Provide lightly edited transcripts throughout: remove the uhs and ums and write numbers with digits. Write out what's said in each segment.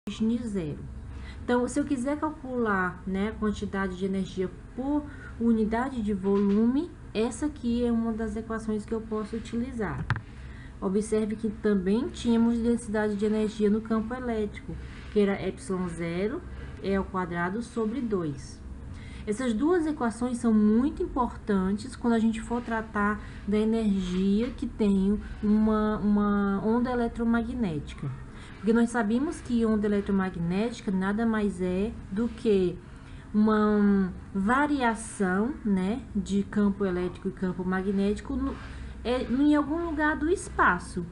origem zero. Então, se eu quiser calcular, né, a quantidade de energia por unidade de volume, essa aqui é uma das equações que eu posso utilizar. Observe que também tínhamos densidade de energia no campo elétrico, que era ε0 E ao quadrado sobre 2. Essas duas equações são muito importantes quando a gente for tratar da energia que tem uma onda eletromagnética. Porque nós sabemos que onda eletromagnética nada mais é do que uma variação, né, de campo elétrico e campo magnético em algum lugar do espaço.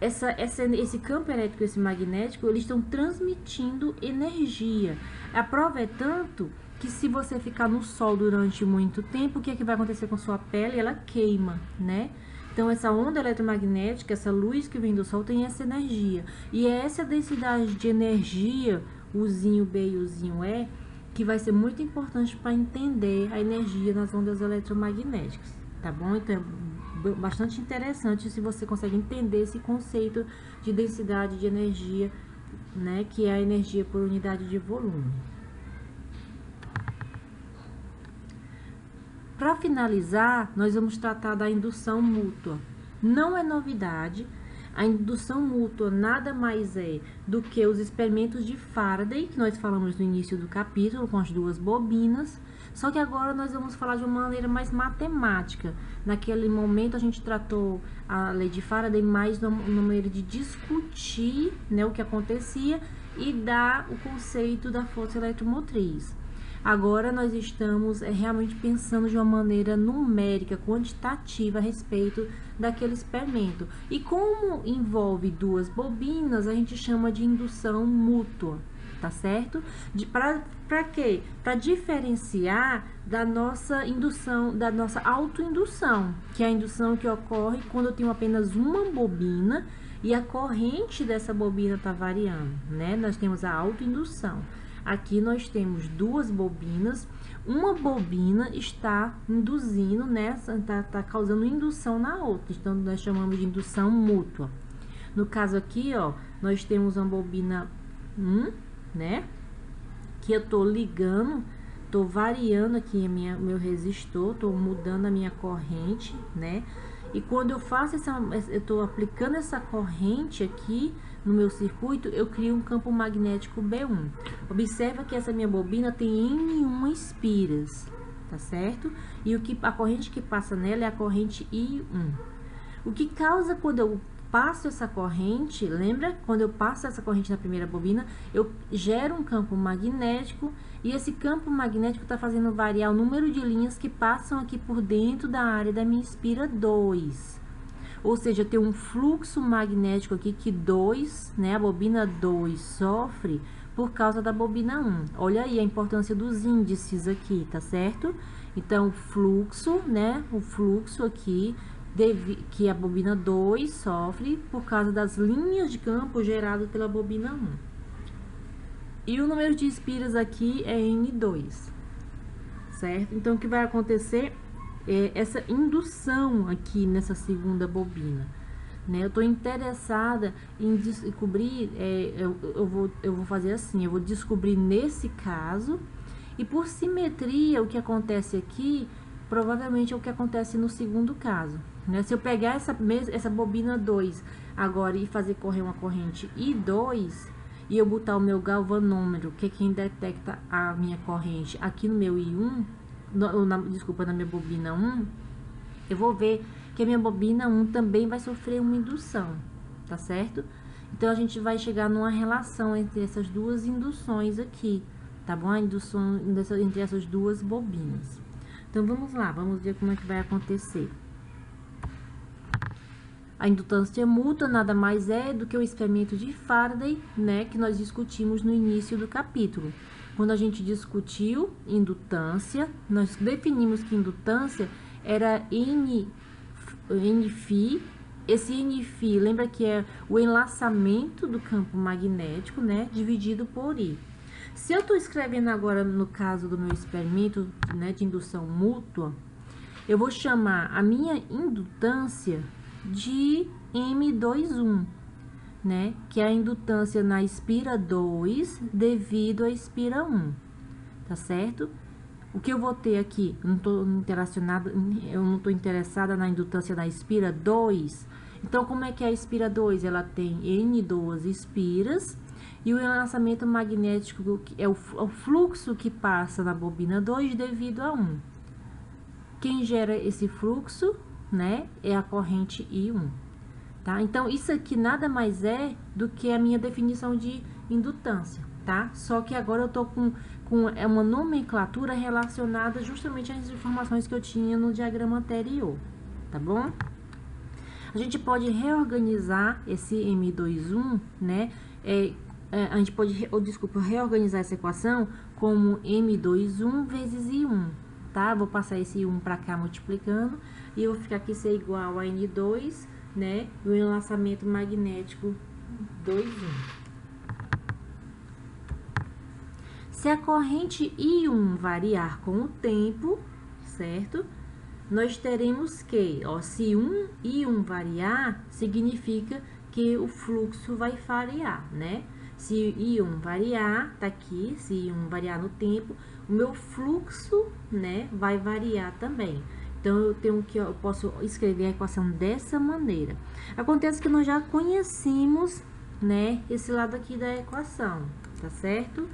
Esse campo elétrico e esse magnético, eles estão transmitindo energia. A prova é tanto que se você ficar no sol durante muito tempo, o que é que vai acontecer com sua pele? Ela queima, né? Então, essa onda eletromagnética, essa luz que vem do sol, tem essa energia. E é essa densidade de energia, Uzinho B e Uzinho E, que vai ser muito importante para entender a energia nas ondas eletromagnéticas, tá bom? Então, é bastante interessante se você consegue entender esse conceito de densidade de energia, né? Que é a energia por unidade de volume. Para finalizar, nós vamos tratar da indução mútua. Não é novidade, a indução mútua nada mais é do que os experimentos de Faraday, que nós falamos no início do capítulo, com as duas bobinas, só que agora nós vamos falar de uma maneira mais matemática. Naquele momento a gente tratou a lei de Faraday mais numa maneira de discutir, né, o que acontecia e dar o conceito da força eletromotriz. Agora nós estamos realmente pensando de uma maneira numérica, quantitativa a respeito daquele experimento. E como envolve duas bobinas, a gente chama de indução mútua, tá certo? Para quê? Para diferenciar da nossa indução, da nossa autoindução, que é a indução que ocorre quando eu tenho apenas uma bobina e a corrente dessa bobina está variando, né? Nós temos a autoindução. Aqui nós temos duas bobinas, uma bobina está induzindo, né, tá causando indução na outra, então nós chamamos de indução mútua. No caso aqui, ó, nós temos uma bobina 1, né, que eu tô ligando, tô variando aqui meu resistor, tô mudando a minha corrente, né, e quando eu faço eu tô aplicando essa corrente aqui no meu circuito, eu crio um campo magnético B1. Observa que essa minha bobina tem N1 espiras, tá certo? E a corrente que passa nela é a corrente I1. O que causa quando eu passo essa corrente, lembra? Quando eu passo essa corrente na primeira bobina, eu gero um campo magnético e esse campo magnético está fazendo variar o número de linhas que passam aqui por dentro da área da minha espira 2. Ou seja, tem um fluxo magnético aqui que 2, né, a bobina 2 sofre por causa da bobina 1. Olha aí a importância dos índices aqui, tá certo? Então, fluxo, né, o fluxo aqui que a bobina 2 sofre por causa das linhas de campo geradas pela bobina 1. E o número de espiras aqui é N2, certo? Então, o que vai acontecer é essa indução aqui nessa segunda bobina, né? Eu tô interessada em descobrir, eu vou fazer assim, eu vou descobrir nesse caso, e por simetria, o que acontece aqui, provavelmente é o que acontece no segundo caso, né? Se eu pegar essa bobina 2 agora e fazer correr uma corrente I2, e eu botar o meu galvanômetro, que é quem detecta a minha corrente, aqui no meu I1, desculpa, na minha bobina 1, eu vou ver que a minha bobina 1 também vai sofrer uma indução, tá certo? Então, a gente vai chegar numa relação entre essas duas induções aqui, tá bom? A indução entre essas duas bobinas. Então, vamos lá, vamos ver como é que vai acontecer. A indutância mútua nada mais é do que o experimento de Faraday, né, que nós discutimos no início do capítulo. Quando a gente discutiu indutância, nós definimos que indutância era Nφ. Esse Nφ, lembra que é o enlaçamento do campo magnético, né, dividido por I. Se eu estou escrevendo agora no caso do meu experimento, né, de indução mútua, eu vou chamar a minha indutância de M21. né, que é a indutância na espira 2 devido à espira 1, tá certo? O que eu vou ter aqui, eu não tô interessada na indutância da espira 2. Então, como é que é a espira 2? Ela tem N2 espiras e o enlaçamento magnético é o fluxo que passa na bobina 2 devido a 1. Quem gera esse fluxo, né, é a corrente I1. Tá? Então, isso aqui nada mais é do que a minha definição de indutância, tá? Só que agora eu tô com uma nomenclatura relacionada justamente às informações que eu tinha no diagrama anterior, tá bom? A gente pode reorganizar esse M21, né? A gente pode, reorganizar essa equação como M21 vezes I1, tá? Vou passar esse I1 para cá multiplicando e eu vou ficar aqui ser igual a N2, né? E o enlaçamento magnético 2,1. Se a corrente I1 variar com o tempo, certo? Nós teremos que, ó, se I1 variar, significa que o fluxo vai variar, né? Se I1 variar, tá aqui, se I1 variar no tempo, o meu fluxo, né, vai variar também. Então, eu posso escrever a equação dessa maneira. Acontece que nós já conhecemos, né, esse lado aqui da equação, tá certo?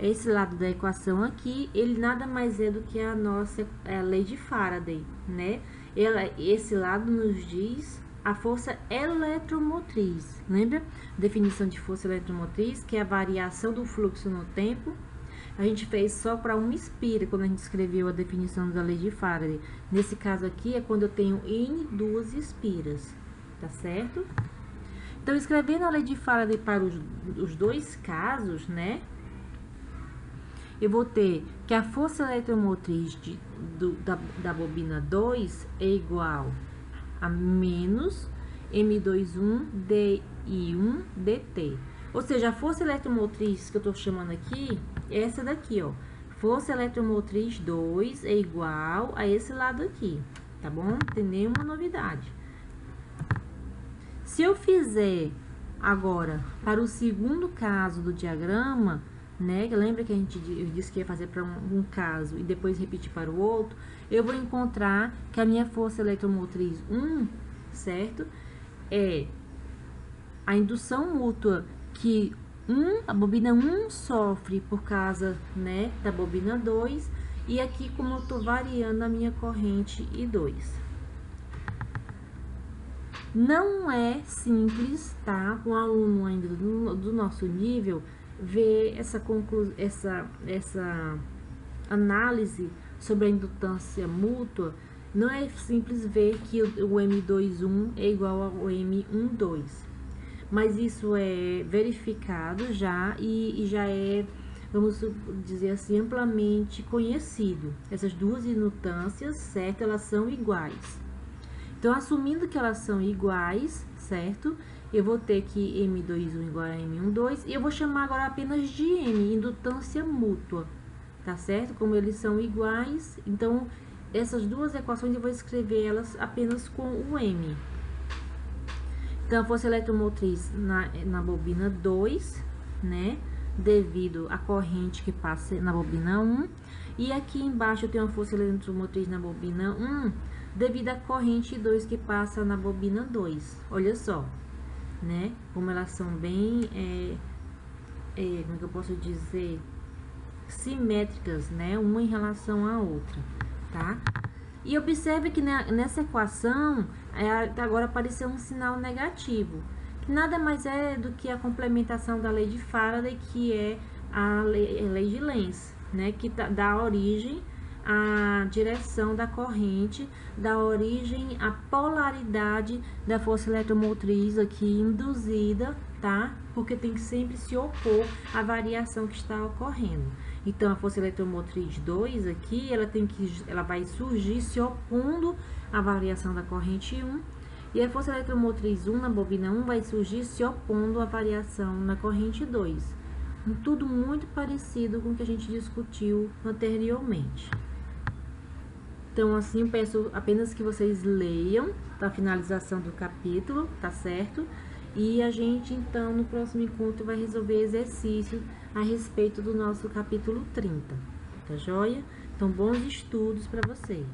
Esse lado da equação aqui, ele nada mais é do que a nossa lei de Faraday, né? Esse lado nos diz a força eletromotriz. Lembra? Definição de força eletromotriz, que é a variação do fluxo no tempo. A gente fez só para uma espira, quando a gente escreveu a definição da lei de Faraday. Nesse caso aqui, é quando eu tenho N duas espiras, tá certo? Então, escrevendo a lei de Faraday para os dois casos, né? Eu vou ter que a força eletromotriz da bobina 2 é igual a menos M21 DI1 DT. Ou seja, a força eletromotriz que eu tô chamando aqui é essa daqui, ó. Força eletromotriz 2 é igual a esse lado aqui, tá bom? Não tem nenhuma novidade. Se eu fizer agora para o segundo caso do diagrama, né? Lembra que eu disse que ia fazer para um caso e depois repetir para o outro? Eu vou encontrar que a minha força eletromotriz 1, certo? É a indução mútua que a bobina 1 sofre por causa, né, da bobina 2, e aqui como eu tô variando a minha corrente I2. Não é simples, tá? Um aluno ainda do nosso nível ver essa análise sobre a indutância mútua. Não é simples ver que o M21 é igual ao M12, mas isso é verificado já e já é, vamos dizer assim, amplamente conhecido. Essas duas indutâncias, certo? Elas são iguais. Então, assumindo que elas são iguais, certo? Eu vou ter que M21 igual a M12 e eu vou chamar agora apenas de M, indutância mútua, tá certo? Como eles são iguais, então essas duas equações eu vou escrever elas apenas com o M. Então, a força eletromotriz na bobina 2, né? Devido à corrente que passa na bobina 1. E aqui embaixo eu tenho a força eletromotriz na bobina 1, devido à corrente 2 que passa na bobina 2. Olha só, né? Como elas são bem, como é que eu posso dizer? Simétricas, né? Uma em relação à outra, tá? E observe que nessa equação, agora apareceu um sinal negativo, que nada mais é do que a complementação da lei de Faraday, que é a lei de Lenz, né? Que dá origem à direção da corrente, dá origem à polaridade da força eletromotriz aqui induzida, tá? Porque tem que sempre se opor à variação que está ocorrendo. Então, a força eletromotriz 2 aqui, ela vai surgir se opondo à variação da corrente 1, e a força eletromotriz 1 na bobina 1 vai surgir se opondo à variação na corrente 2. Tudo muito parecido com o que a gente discutiu anteriormente. Então, assim, eu peço apenas que vocês leiam a finalização do capítulo, tá certo? E a gente, então, no próximo encontro vai resolver exercícios a respeito do nosso capítulo 30, tá joia? Então, bons estudos para vocês.